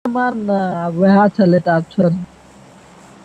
मारना वह चले ता छोड़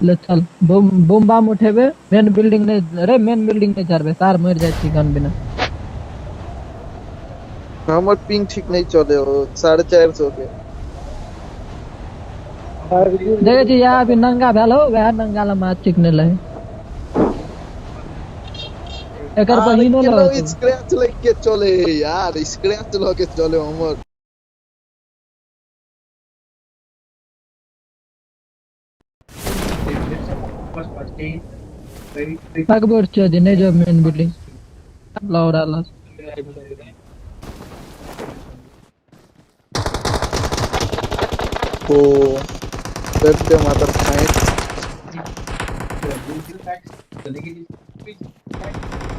ले चल बम बम बम उठेबे मेन बिल्डिंग नहीं अरे मेन बिल्डिंग नहीं चढ़बे तार मर जाती गन बिना हमर पिंग ठीक नहीं चले हो 450 के देखे छी यहाँ अभी नंगा भेल हो वह नंगा ला मार ठीक नहीं लहे एकर अरे बहिनो केनो लगे स्क्रैच लग के चले यार स्क्रैच लग के चले हमर अकबर चौधरी नहीं जो मेन बिल्डिंग लौड़ा ला ओ करते मातर खाए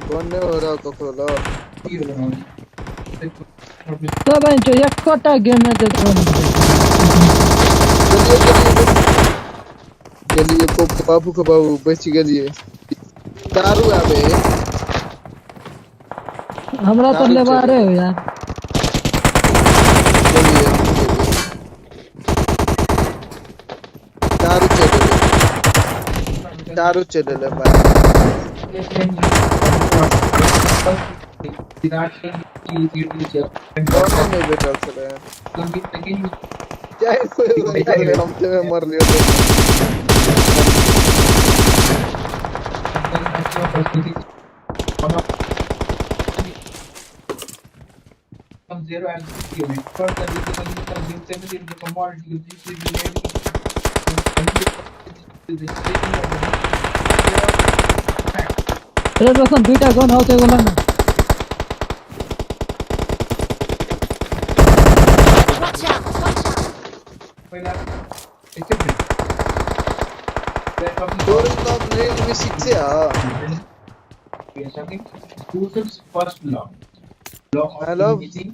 कौन ने हो रहा कखरो तो भाई जो एक कोटा गेम है देखो चलिए को बाबू को बाबू बच गलिए दारू आवे हमरा तो ले बारे हो यार दारू चले ले भाई कौन में बेटा चले क्या हम ते में मर लियो zero and 60 unit. Further, we can consume 70 of the commodity which is related to the stating of the तेरे पास दुईटा गन होते बोला ना Watch out! पहिला एक्सेप्टेड तोर तो रेंज में 6 से आ we are talking exclusive first block of hello missing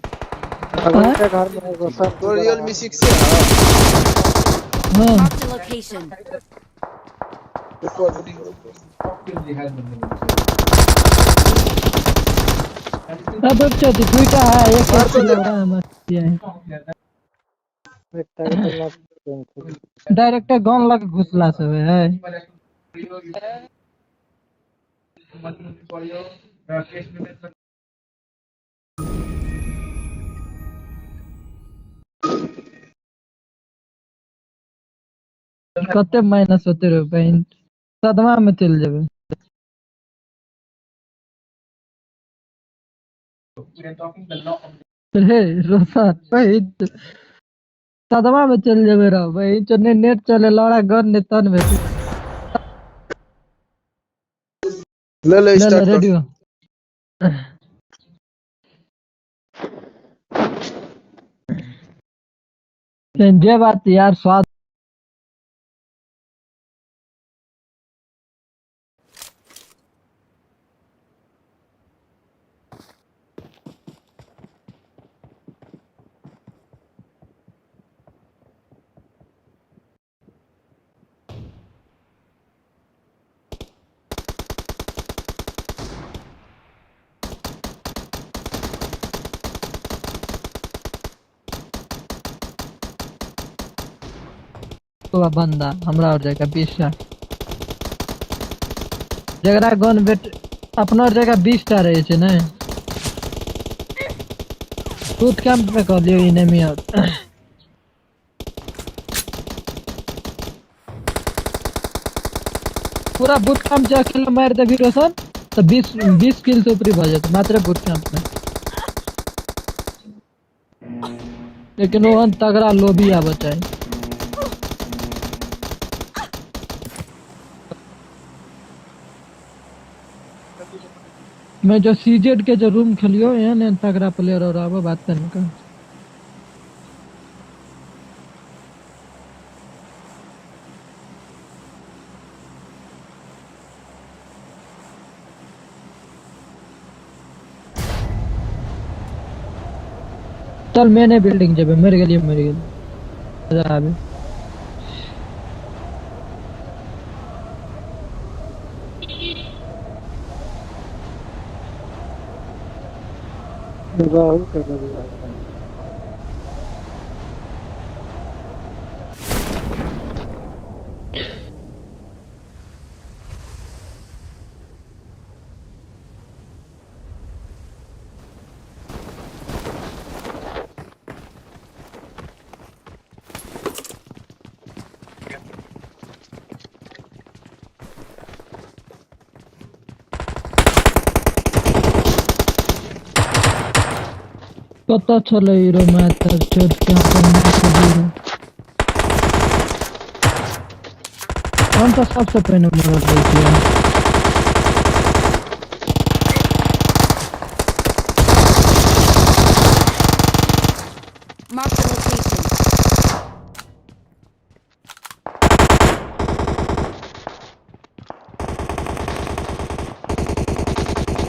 तो रियलमी 6 से आ Mark the location. अब चौधरी दुईटा है एक ले रहा है मत ये डायरेक्ट गन लग घुसला से है कते माइनस होते रहे पॉइंट सदमा में चल जाबे रे रोसा पॉइंट सदमा में चल जाबे रे भाई चने नेट चले लड़ा गन ने तन में ले ले ले स्टार्ट कर रेडियो जे बात यार स्वाद तो बंदा हमरा और जगह 20 जगरा गन बेट अपना जगह 20 टा रहे छे ना बूट कैंप पे कर लियो इनेमी आउट पूरा बूट कैंप जा किल मार दे वीडियो सर तो 20 किल से ऊपर भ जात मात्र बूट कैंप में लेकिन वो तगड़ा लोभी आ बचाए मैं जो सीजेड के जो रूम खेलियो है तगड़ा प्लेयर और आवा बात करने का चल मैंने बिल्डिंग जब मर गेली आबे पता चले हीरो मैं तर चोट क्या करना है हीरो कौन सा सबसे पहले मर गई है Mark the location.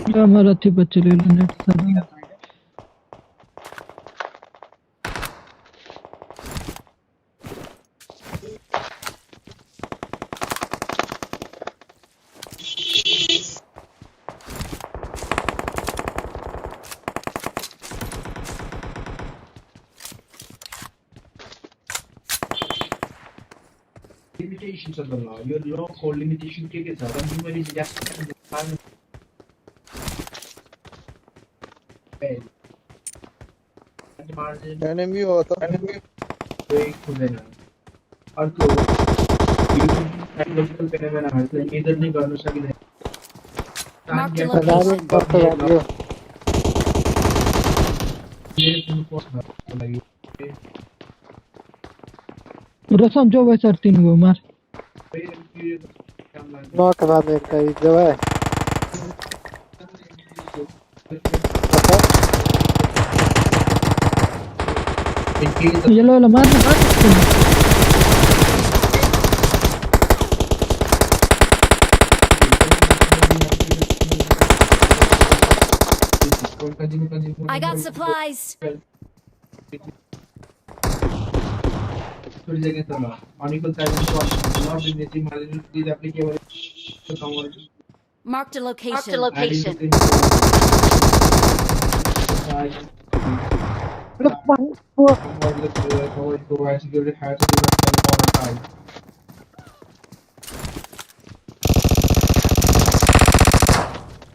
ये हमारा थी बच्चे ले लो नेट सारा limitations of the law. Your law code limitation के साथ consumer is just margin enemy हो तो break खुले ना और तो logical phenomenon है तो इधर नहीं करना चाहिए Mark the हजारों location. पर तो लगे मेरे फोन को लगी रसम जो वैसे 3 गो मार नॉक बाद एक का जो है ये लो लो मार I got supplies. थोड़ी जगह चला unequal silence was not in native margin is applicable to commodity Mark the location. Mark the location.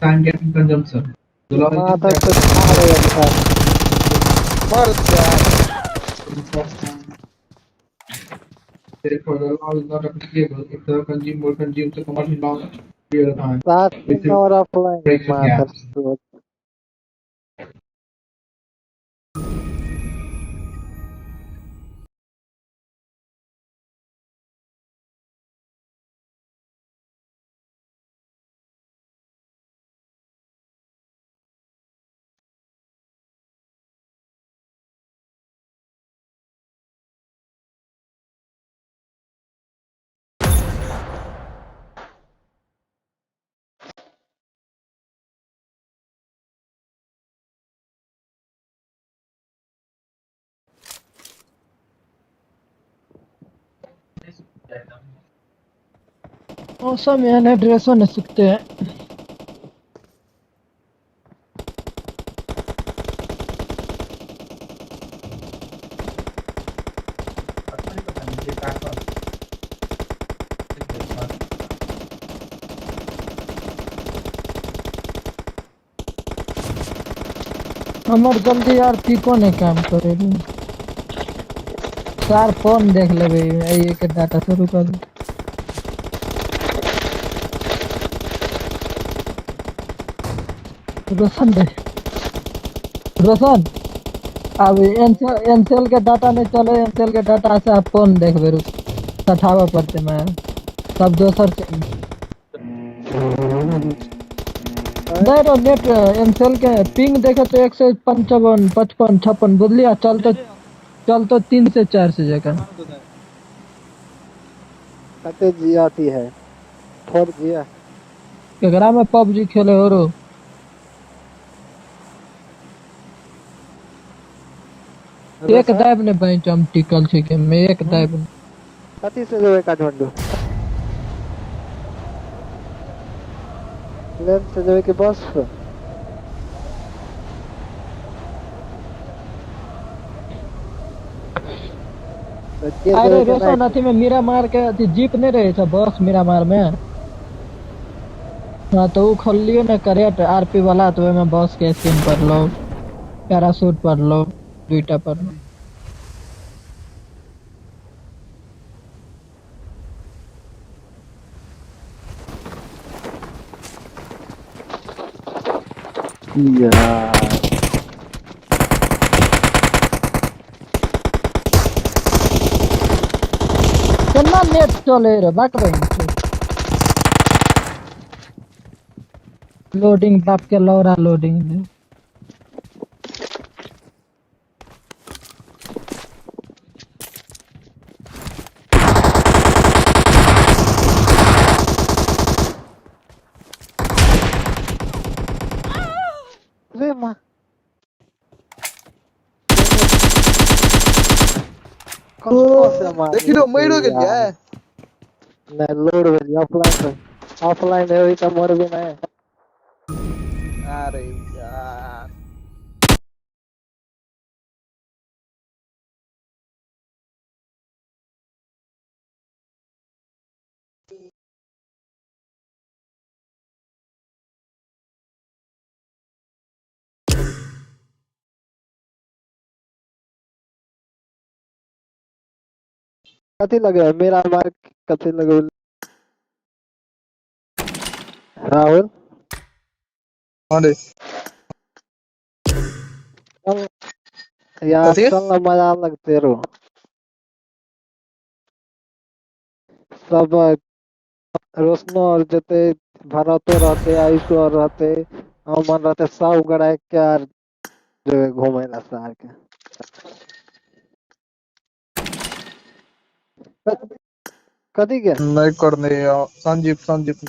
Time getting consumption. The law is therefore the law is not applicable if the consumer consumes the commodity long period of time. That's not offline Breaks the gaps. मौसम यानी dress होने सकते हैं हमार जल्दी यार pico नहीं काम करे सार फोन देख लेबे ये के डाटा शुरू कर दे रोशन अब एनसेल के डाटा नहीं चले एनसेल के डाटा से आप फोन देख बेरु सठावा पड़ते मैं सब दोसर से नहीं रो नेट एनसेल के पिंग देखे तो 155 55 56 बुझलिया चल तो 3 से 4 से जगह कते जी आती है 4G है केकरा में PUBG खेले हो रो एक दाब ने बेंच हम टिकल छे के में एक दाब कति से जेबे काठमांडू प्लेन से जेबे के बस अरे रोशन अथी में मीरा मार के अथी जीप नहीं रहे था बस मीरा मार में हाँ तो वो खोल लियो ना करेक्ट आरपी वाला तो में बस के स्किन पर लो पैराशूट पर लो दुईटा पर लो यार केना नेट चले रे बाट बहन लोडिंग बाप के लौरा लोडिंग में रे मां कौन से मार देखी तो मरो गेलिए नहीं लोड भेल ऑफलाइन है वही तो मर भी नहीं अरे यार कथी लगे मेरा मार कथी लगे राहुल अरे यार कथी चल ना मजा लगते रो सब रोशनो और जते भरतो रहते आयुषो और रहते अमन रहते सब गड़ा के यार जो घूमे ला शहर के कथी के नहीं करने संजीव संजीव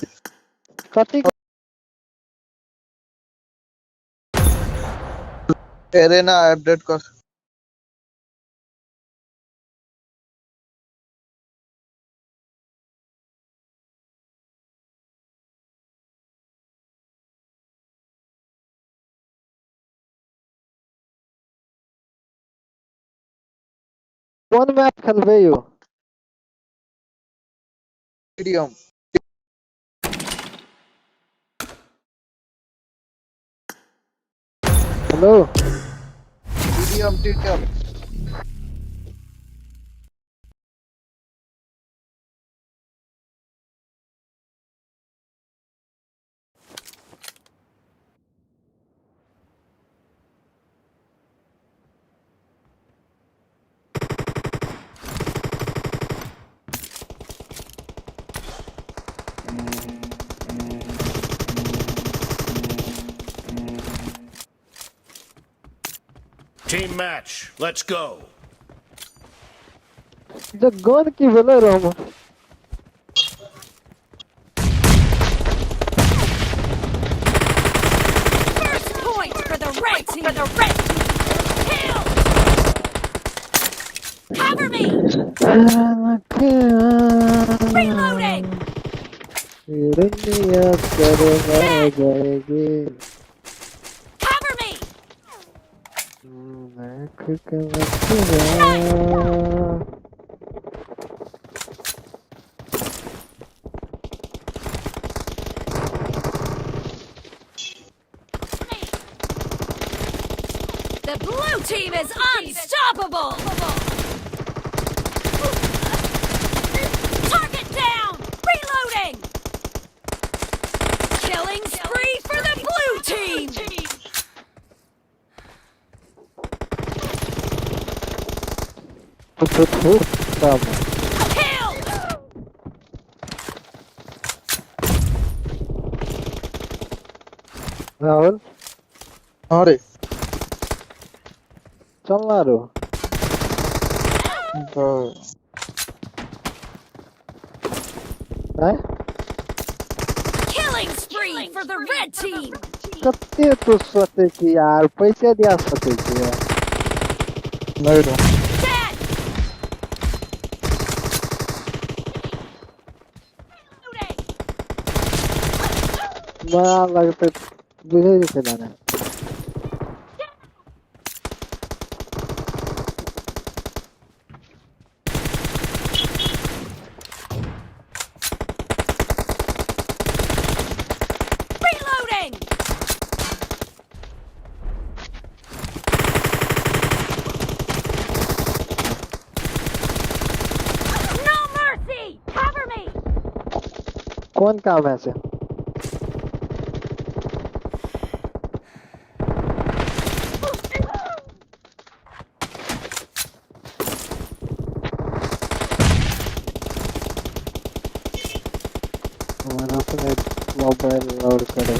कथी के तेरे ना अपडेट कर कौन मैच खेलबे यो medium hello medium TTM Team match, let's go. जो गन की भेले रहम First point for the red team. Kill. Cover me. Reloading. दुनिया करना जाएगी Cover me. आँख का मचुआ The blue team is unstoppable. Target down. Reloading. Killing spree for the blue team. सब Kill. राहुल अरे चल ना रो तो हैं Killing spree for the red team. कत्ते तो सोचे कि यार पैसे दिया सोचे कि यार नहीं रो Dead. Reloading. बड़ा लगते बुझे नहीं चला Reloading. No mercy. Cover me. कौन काम है से मोबाइल लोड करे